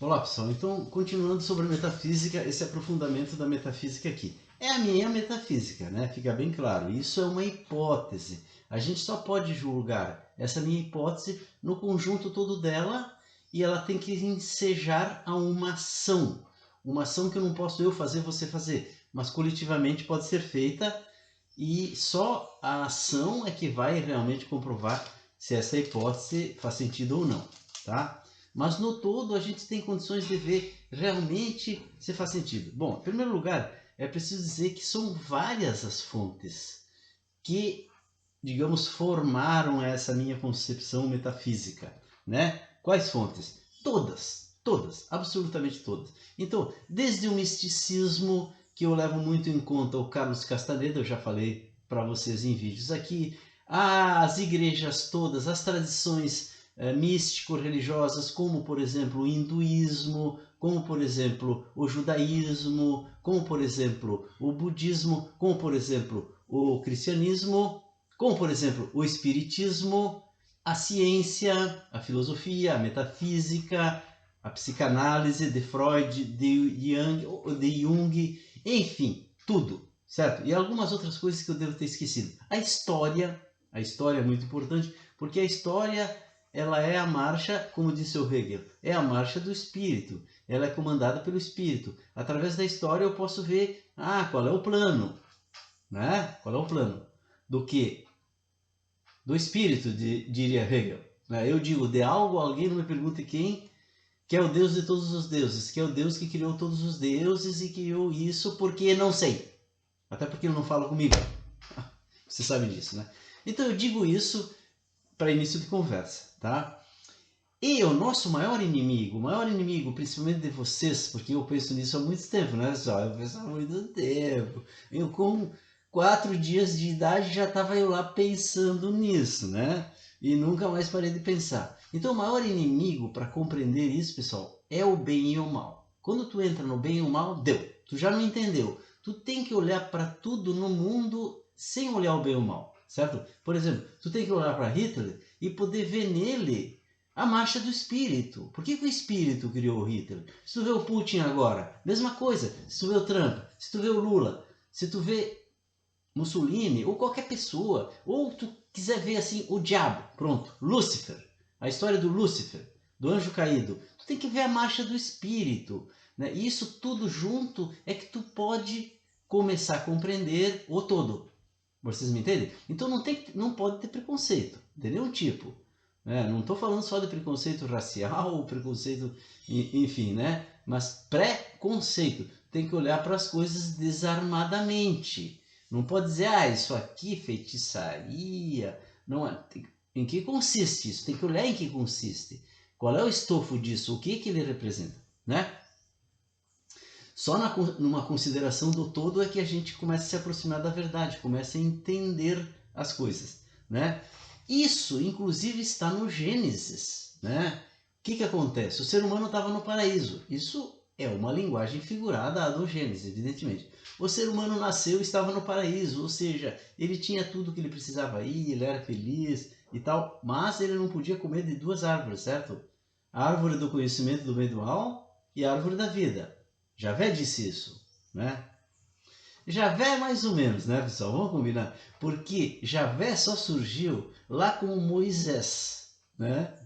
Olá pessoal, então continuando sobre a metafísica, esse aprofundamento da metafísica aqui. É a minha metafísica, né? Fica bem claro, isso é uma hipótese. A gente só pode julgar essa minha hipótese no conjunto todo dela e ela tem que ensejar a uma ação. Uma ação que eu não posso eu fazer, você fazer, mas coletivamente pode ser feita e só a ação é que vai realmente comprovar se essa hipótese faz sentido ou não, tá? Mas no todo a gente tem condições de ver realmente se faz sentido. Bom, em primeiro lugar, é preciso dizer que são várias as fontes que, digamos, formaram essa minha concepção metafísica, né? Quais fontes? Todas, absolutamente todas. Então, desde o misticismo, que eu levo muito em conta o Carlos Castaneda, eu já falei para vocês em vídeos aqui, as igrejas todas, as tradições místico-religiosas, como por exemplo o hinduísmo, como por exemplo o judaísmo, como por exemplo o budismo, como por exemplo o cristianismo, como por exemplo o espiritismo, a ciência, a filosofia, a metafísica, a psicanálise de Freud, de Jung, enfim, tudo, certo? E algumas outras coisas que eu devo ter esquecido. A história é muito importante, porque a história ela é a marcha, como disse o Hegel, é a marcha do espírito. Ela é comandada pelo espírito. Através da história eu posso ver, qual é o plano, né? Qual é o plano? Do que? Do espírito, diria Hegel. Eu digo, de algo, alguém não me pergunte quem, que é o Deus de todos os deuses, que é o Deus que criou todos os deuses e criou isso porque não sei. Até porque ele não fala comigo. Você sabe disso, né? Então eu digo isso para início de conversa, tá? E o nosso maior inimigo, principalmente de vocês, porque eu penso nisso há muito tempo, né? Eu penso há muito tempo. Eu com 4 dias de idade já estava eu lá pensando nisso, né? E nunca mais parei de pensar. Então o maior inimigo para compreender isso, pessoal, é o bem e o mal. Quando tu entra no bem e o mal, deu. Tu já não entendeu. Tu tem que olhar para tudo no mundo sem olhar o bem e o mal, certo? Por exemplo, tu tem que olhar para Hitler e poder ver nele a marcha do espírito. Por que o espírito criou o Hitler? Se tu vê o Putin agora, mesma coisa. Se tu vê o Trump, se tu vê o Lula, se tu vê Mussolini, ou qualquer pessoa, ou tu quiser ver assim o diabo, pronto, Lúcifer, a história do Lúcifer, do anjo caído, tu tem que ver a marcha do espírito, né? E isso tudo junto é que tu pode começar a compreender o todo. Vocês me entendem? Então não pode ter preconceito, de nenhum tipo. Não estou falando só de preconceito racial, preconceito, enfim, né? Mas preconceito. Tem que olhar para as coisas desarmadamente. Não pode dizer, isso aqui feitiçaria. Não, em que consiste isso? Tem que olhar em que consiste. Qual é o estofo disso? O que ele representa, né? Só numa consideração do todo é que a gente começa a se aproximar da verdade, começa a entender as coisas, né? Isso, inclusive, está no Gênesis, né? O que acontece? O ser humano estava no paraíso. Isso é uma linguagem figurada do Gênesis, evidentemente. O ser humano nasceu e estava no paraíso, ou seja, ele tinha tudo o que ele precisava ir, ele era feliz e tal, mas ele não podia comer de 2 árvores, certo? A árvore do conhecimento do bem e do mal e a árvore da vida. Javé disse isso, né? Javé mais ou menos, né, pessoal? Vamos combinar. Porque Javé só surgiu lá com Moisés, né?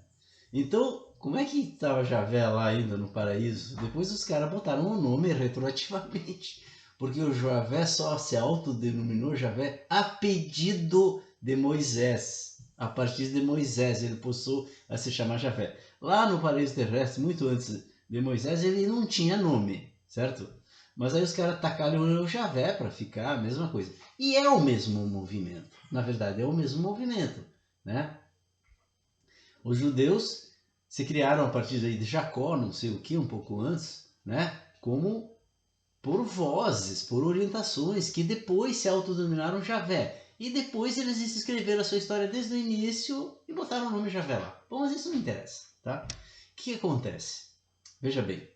Então, como é que estava Javé lá ainda no paraíso? Depois os caras botaram o nome retroativamente. Porque o Javé só se autodenominou Javé a pedido de Moisés. A partir de Moisés ele passou a se chamar Javé. Lá no paraíso terrestre, muito antes de Moisés, ele não tinha nome, certo? Mas aí os caras tacaram o Javé para ficar a mesma coisa. E é o mesmo movimento. Na verdade, é o mesmo movimento, né? Os judeus se criaram a partir de Jacó, não sei o que, um pouco antes, né? Como por vozes, por orientações, que depois se autodenominaram Javé. E depois eles escreveram a sua história desde o início e botaram o nome Javé lá. Bom, mas isso não interessa, tá? O que acontece? Veja bem,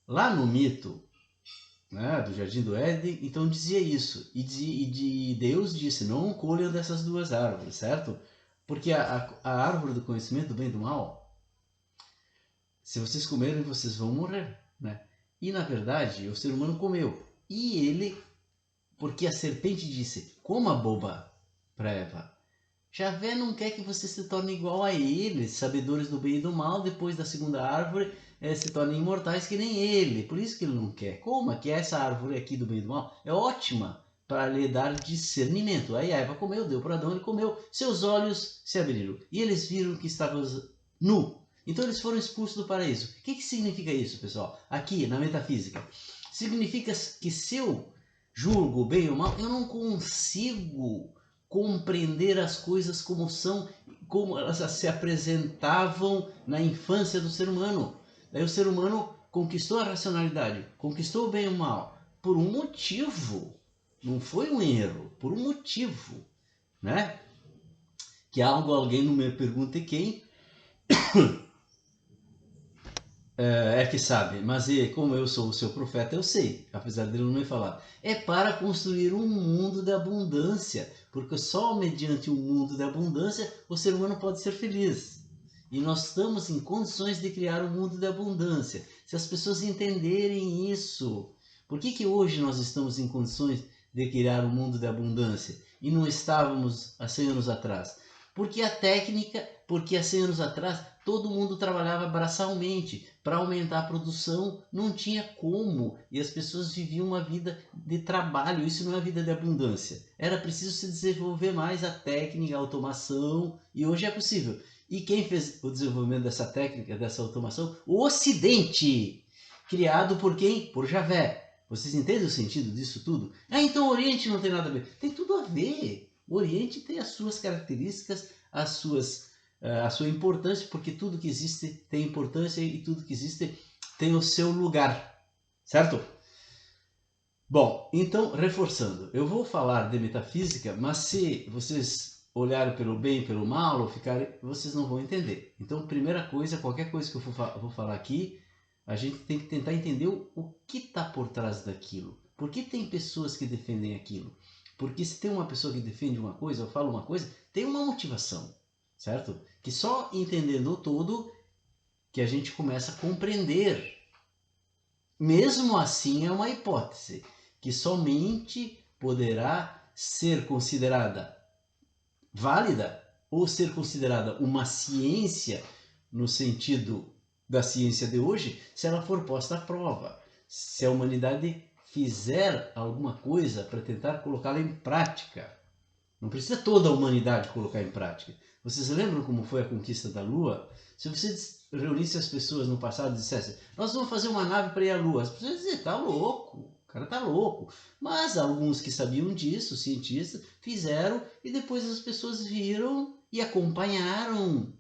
lá no mito, né, do Jardim do Éden, então dizia isso. E Deus disse, não colham dessas 2 árvores, certo? Porque a árvore do conhecimento do bem e do mal, Se vocês comerem, vocês vão morrer, né? E na verdade, o ser humano comeu. E ele, porque a serpente disse, coma boba para Eva. Javé não quer que você se torne igual a ele, sabedores do bem e do mal, depois da segunda árvore se tornem imortais que nem ele. Por isso que ele não quer. Coma, que essa árvore aqui do bem e do mal é ótima para lhe dar discernimento. Aí a Eva comeu, deu para Adão, ele comeu, seus olhos se abriram e eles viram que estavam nu. Então eles foram expulsos do paraíso. O que significa isso, pessoal? Aqui na metafísica, significa que se eu julgo o bem ou o mal, eu não consigo compreender as coisas como são, como elas se apresentavam na infância do ser humano. Daí o ser humano conquistou a racionalidade, conquistou o bem e o mal por um motivo. Não foi um erro, por um motivo, né? Que alguém não me pergunte quem é que sabe, mas como eu sou o seu profeta, eu sei, apesar dele não me falar. É para construir um mundo de abundância, porque só mediante um mundo de abundância o ser humano pode ser feliz. E nós estamos em condições de criar um mundo de abundância. Se as pessoas entenderem isso, por que hoje nós estamos em condições de criar um mundo de abundância e não estávamos há 100 anos atrás? Porque a técnica, porque há 100 anos atrás todo mundo trabalhava braçalmente. Para aumentar a produção não tinha como, e as pessoas viviam uma vida de trabalho. Isso não é vida de abundância. Era preciso se desenvolver mais a técnica, a automação, e hoje é possível. E quem fez o desenvolvimento dessa técnica, dessa automação? O Ocidente, criado por quem? Por Javé. Vocês entendem o sentido disso tudo? Ah, então o Oriente não tem nada a ver. Tem tudo a ver. O Oriente tem as suas características, a sua importância, porque tudo que existe tem importância e tudo que existe tem o seu lugar, certo? Bom, então, reforçando, eu vou falar de metafísica, mas se vocês olharem pelo bem e pelo mal, ou ficarem, vocês não vão entender. Então, primeira coisa, qualquer coisa que eu vou falar aqui, a gente tem que tentar entender o que está por trás daquilo. Por que tem pessoas que defendem aquilo? Porque se tem uma pessoa que defende uma coisa, ou fala uma coisa, tem uma motivação, certo? Que só entendendo o todo que a gente começa a compreender. Mesmo assim, é uma hipótese que somente poderá ser considerada válida ou ser considerada uma ciência no sentido da ciência de hoje, se ela for posta à prova. Se a humanidade fizer alguma coisa para tentar colocá-la em prática. Não precisa toda a humanidade colocar em prática. Vocês lembram como foi a conquista da Lua? Se você reunisse as pessoas no passado e dissesse, nós vamos fazer uma nave para ir à Lua, as pessoas diziam, tá louco, o cara tá louco. Mas alguns que sabiam disso, cientistas, fizeram e depois as pessoas viram e acompanharam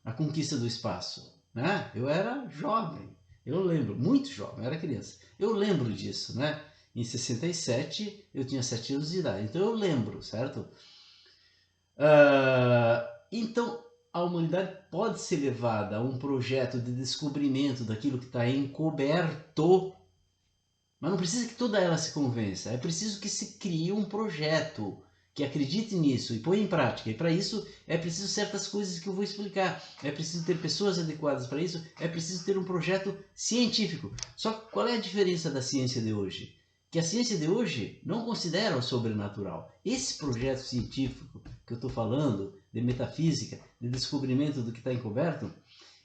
a conquista do espaço. Né? Eu era jovem, eu lembro, muito jovem, eu era criança. Eu lembro disso, né? Em 67, eu tinha 7 anos de idade, então eu lembro, certo? Então, a humanidade pode ser levada a um projeto de descobrimento daquilo que está encoberto, mas não precisa que toda ela se convença, é preciso que se crie um projeto que acredite nisso e põe em prática. E para isso é preciso certas coisas que eu vou explicar. É preciso ter pessoas adequadas para isso, é preciso ter um projeto científico. Só que qual é a diferença da ciência de hoje? Que a ciência de hoje não considera o sobrenatural. Esse projeto científico que eu estou falando, de metafísica, de descobrimento do que está encoberto,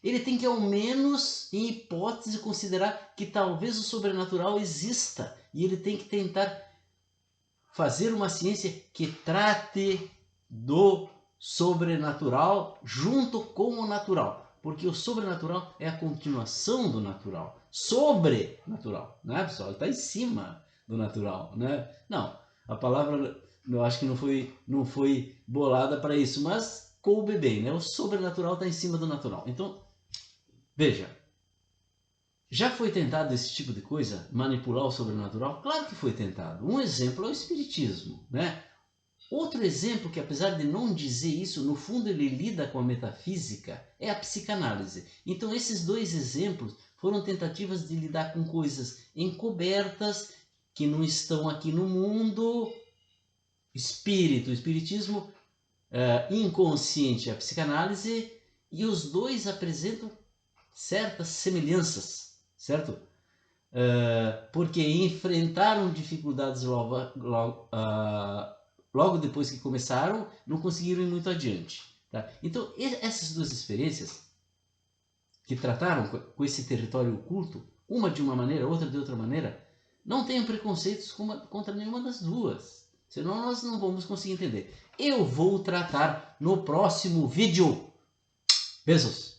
ele tem que, ao menos, em hipótese, considerar que talvez o sobrenatural exista. E ele tem que tentar fazer uma ciência que trate do sobrenatural junto com o natural. Porque o sobrenatural é a continuação do natural. Sobrenatural, né, pessoal? Ele está em cima do natural, né? Não, a palavra eu acho que não foi bolada para isso, mas coube bem, né? O sobrenatural está em cima do natural. Então, veja, já foi tentado esse tipo de coisa? Manipular o sobrenatural? Claro que foi tentado. Um exemplo é o espiritismo, né? Outro exemplo que, apesar de não dizer isso, no fundo ele lida com a metafísica, é a psicanálise. Então esses dois exemplos foram tentativas de lidar com coisas encobertas que não estão aqui no mundo. Espírito, espiritismo, inconsciente, a psicanálise, e os dois apresentam certas semelhanças, certo? Porque enfrentaram dificuldades logo depois que começaram, não conseguiram ir muito adiante. Tá? Então, essas duas experiências que trataram com esse território oculto, uma de uma maneira, outra de outra maneira, não tenham preconceitos contra nenhuma das duas. Senão nós não vamos conseguir entender. Eu vou tratar no próximo vídeo. Beijos!